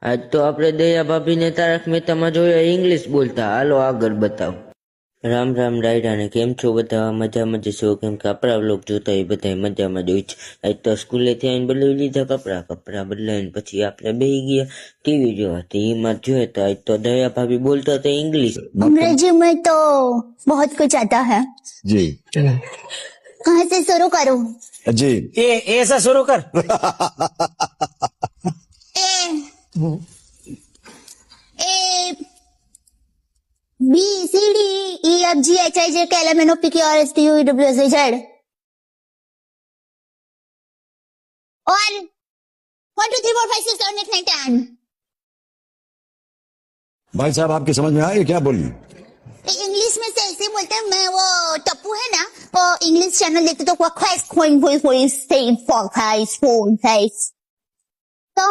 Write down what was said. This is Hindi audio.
આજ તો આપણે દયા ભાભીને તારક મહેતામાં જોયા ઇંગ્લિશ બોલતા. હાલો આગળ બતાવો. રામ રામ ડાયરા ને કેમ છો બધા? મજામાં જ છો? કેમ કે આપણા વ્લોગ જોતા એ બધા મજામાં જ હોય છે. આજ તો સ્કૂલેથી આવીને બદલાવી લીધા કપડાં બદલાવીને પછી આપણે બેસી ગયા ટીવી જોવા. તો એમાં જોઈએ તો આજ તો દયા ભાભી બોલતા હતા इंग्लिश. अंग्रेजी में तो बहुत कुछ आता है. जी कहाँ से शुरू करूं? जी ए से शुरू कर. ए A B C D E F G H I जे के L M N O P Q R S T U V W x Y Z और 1 2 3 4 5 6 7 8 9 10. भाई साहब आपकी समझ में आया क्या बोली? इंग्लिश में से ऐसे बोलते हैं. मैं वो टप्पू है ना, वो इंग्लिश चैनल देखते तो क्वाइस कोइन वॉइस वॉइस सेम फॉर हाइस फोन हाइस तो